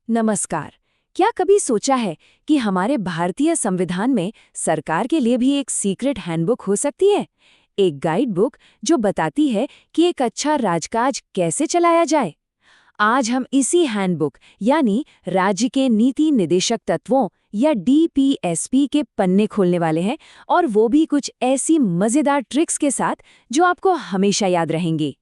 नमस्कार। क्या कभी सोचा है कि हमारे भारतीय संविधान में सरकार के लिए भी एक सीक्रेट हैंडबुक हो सकती है? एक गाइड बुक जो बताती है कि एक अच्छा राजकाज कैसे चलाया जाए। आज हम इसी हैंडबुक यानी राज्य के नीति निदेशक तत्वों या डीपीएसपी के पन्ने खोलने वाले हैं, और वो भी कुछ ऐसी मजेदार ट्रिक्स के साथ जो आपको हमेशा याद रहेंगी।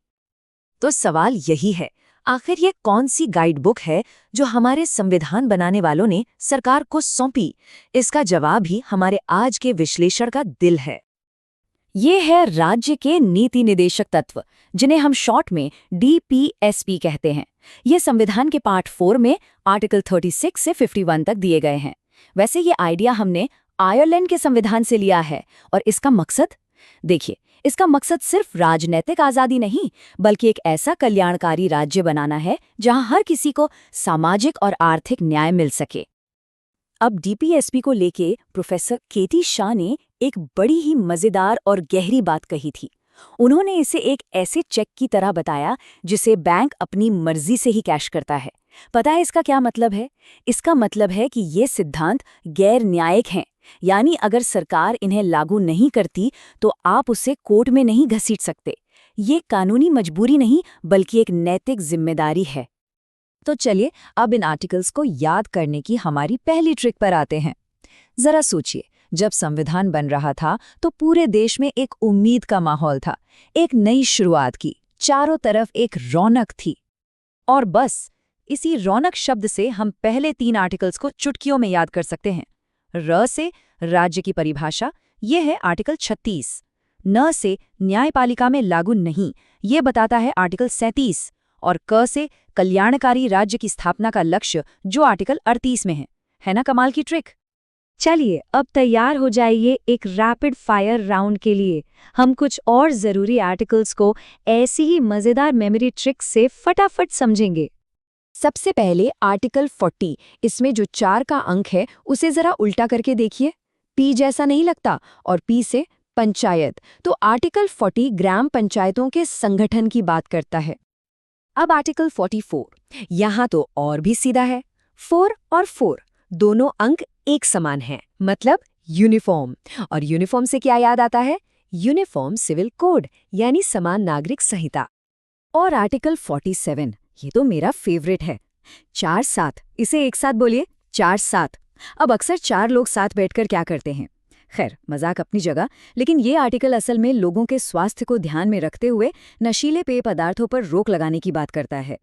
तो सवाल यही है, आखिर ये कौन सी गाइड बुक है जो हमारे संविधान बनाने वालों ने सरकार को सौंपी? इसका जवाब ही हमारे आज के विश्लेषण का दिल है। ये है राज्य के नीति निदेशक तत्व, जिन्हें हम शॉर्ट में डीपीएसपी कहते हैं। ये संविधान के पार्ट 4 में आर्टिकल 36 से 51 तक दिए गए हैं। वैसे ये आइडिया हमने आयरलैंड के संविधान से लिया है, और इसका मकसद देखिए, इसका मकसद सिर्फ राजनीतिक आजादी नहीं, बल्कि एक ऐसा कल्याणकारी राज्य बनाना है जहां हर किसी को सामाजिक और आर्थिक न्याय मिल सके। अब डीपीएसपी को लेके प्रोफेसर केटी शाह ने एक बड़ी ही मजेदार और गहरी बात कही थी। उन्होंने इसे एक ऐसे चेक की तरह बताया जिसे बैंक अपनी मर्जी से ही कैश करता है। पता है इसका क्या मतलब है? इसका मतलब है कि ये सिद्धांत गैर न्यायिक हैं, यानी अगर सरकार इन्हें लागू नहीं करती तो आप उसे कोर्ट में नहीं घसीट सकते। ये कानूनी मजबूरी नहीं, बल्कि एक नैतिक जिम्मेदारी है। तो चलिए अब इन आर्टिकल्स को याद करने की हमारी पहली ट्रिक पर आते हैं। जरा सोचिए, जब संविधान बन रहा था तो पूरे देश में एक उम्मीद का माहौल था, एक नई शुरुआत की, चारों तरफ एक रौनक थी। और बस इसी रौनक शब्द से हम पहले 3 आर्टिकल्स को चुटकियों में याद कर सकते हैं। र से राज्य की परिभाषा, ये है आर्टिकल 36। न से न्यायपालिका में लागू नहीं, ये बताता है आर्टिकल 37। और क से कल्याणकारी राज्य की स्थापना का लक्ष्य, जो आर्टिकल 38 में है ना कमाल की ट्रिक? चलिए अब तैयार हो जाइए एक रैपिड फायर राउंड के लिए। हम कुछ और जरूरी आर्टिकल्स को ऐसी ही मजेदार मेमोरी ट्रिक्स से फटाफट समझेंगे। सबसे पहले आर्टिकल 40, इसमें जो 4 का अंक है उसे जरा उल्टा करके देखिए। पी जैसा नहीं लगता, और पी से पंचायत, तो आर्टिकल 40 ग्राम पंचायतों के संगठन की बात करता है। अब आर्टिकल 44, यहाँ तो और भी सीधा है। 4 और 4 दोनों अंक एक समान हैं, मतलब यूनिफॉर्म। और यूनिफॉर्म से क्या याद आता है? यूनिफॉर्म सिविल कोड, यानी समान नागरिक संहिता। और आर्टिकल 47, ये तो मेरा फेवरेट है। 4-7, इसे एक साथ बोलिए, 4-7। अब अक्सर 4 लोग साथ बैठकर क्या करते हैं? खैर, मजाक अपनी जगह, लेकिन ये आर्टिकल असल में लोगों के स्वास्थ्य को ध्यान में रखते हुए नशीले पेय पदार्थों पर रोक लगाने की बात करता है।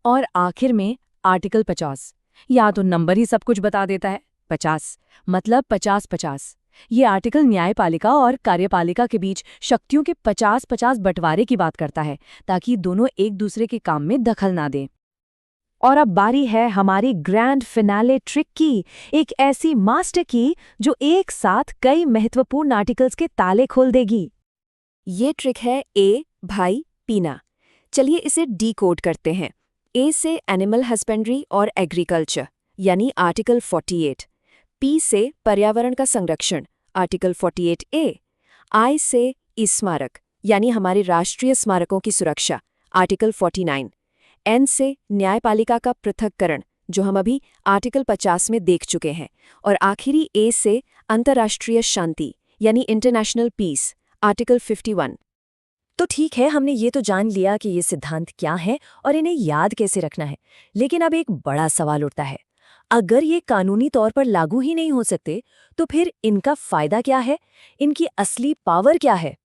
और आखिर में आर्टिकल 50, या तो नंबर ही सब कुछ बता देता है। 50 मतलब 50-50। ये आर्टिकल न्यायपालिका और कार्यपालिका के बीच शक्तियों के 50-50 बंटवारे की बात करता है, ताकि दोनों एक दूसरे के काम में दखल ना दें। और अब बारी है हमारी ग्रैंड फिनाले ट्रिक की, एक ऐसी मास्टर की जो एक साथ कई महत्वपूर्ण आर्टिकल्स के ताले खोल देगी। ये ट्रिक है ए भाई पीना। चलिए इसे डीकोड करते हैं। ए से एनिमल हस्बेंड्री और एग्रीकल्चर, यानी आर्टिकल 48। पी से पर्यावरण का संरक्षण, आर्टिकल 48A। आई से स्मारक, यानी हमारे राष्ट्रीय स्मारकों की सुरक्षा, आर्टिकल 49। एन से न्यायपालिका का पृथक्करण, जो हम अभी आर्टिकल 50 में देख चुके हैं। और आखिरी ए से अंतर्राष्ट्रीय शांति, यानी इंटरनेशनल पीस, आर्टिकल 51। तो ठीक है, हमने ये तो जान लिया कि ये सिद्धांत क्या है और इन्हें याद कैसे रखना है। लेकिन अब एक बड़ा सवाल उठता है, अगर ये कानूनी तौर पर लागू ही नहीं हो सकते तो फिर इनका फायदा क्या है? इनकी असली पावर क्या है?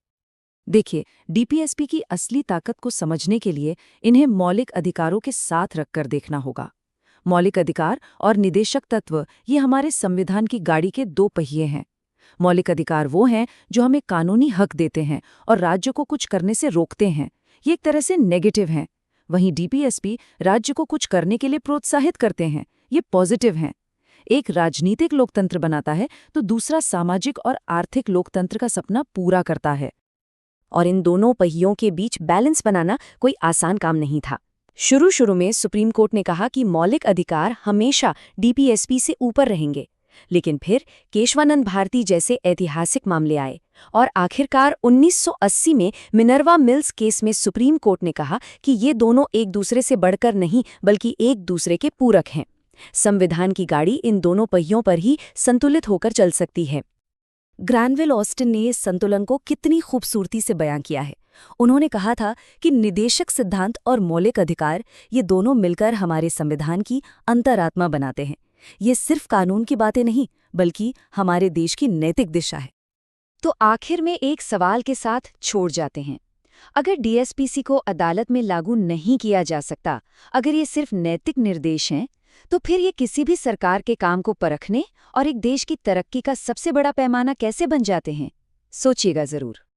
देखिए, डीपीएसपी की असली ताकत को समझने के लिए इन्हें मौलिक अधिकारों के साथ रखकर देखना होगा। मौलिक अधिकार और निदेशक तत्व, ये हमारे संविधान की गाड़ी के 2 पहिए हैं। मौलिक अधिकार वो हैं जो हमें कानूनी हक देते हैं और राज्य को कुछ करने से रोकते हैं। ये एक तरह से नेगेटिव हैं। वहीं डीपीएसपी राज्य को कुछ करने के लिए प्रोत्साहित करते हैं। ये पॉजिटिव हैं। एक राजनीतिक लोकतंत्र बनाता है तो दूसरा सामाजिक और आर्थिक लोकतंत्र का सपना पूरा करता है। और इन दोनों पहियों के बीच बैलेंस बनाना कोई आसान काम नहीं था। शुरू में सुप्रीम कोर्ट ने कहा कि मौलिक अधिकार हमेशा डीपीएसपी से ऊपर रहेंगे, लेकिन फिर केशवानंद भारती जैसे ऐतिहासिक मामले आए और आखिरकार 1980 में मिनर्वा मिल्स केस में सुप्रीम कोर्ट ने कहा कि ये दोनों एक दूसरे से बढ़कर नहीं, बल्कि एक दूसरे के पूरक हैं। संविधान की गाड़ी इन दोनों पहियों पर ही संतुलित होकर चल सकती है। ग्रैनविल ऑस्टिन ने इस संतुलन को कितनी खूबसूरती से बयां किया है। उन्होंने कहा था कि निदेशक सिद्धांत और मौलिक अधिकार ये दोनों मिलकर हमारे संविधान की अंतरात्मा बनाते हैं। ये सिर्फ कानून की बातें नहीं, बल्कि हमारे देश की नैतिक दिशा है। तो आखिर में एक सवाल के साथ छोड़ जाते हैं। अगर डीएसपीसी को अदालत में लागू नहीं किया जा सकता, अगर ये सिर्फ नैतिक निर्देश हैं, तो फिर ये किसी भी सरकार के काम को परखने और एक देश की तरक्की का सबसे बड़ा पैमाना कैसे बन जाते हैं? सोचिएगा जरूर।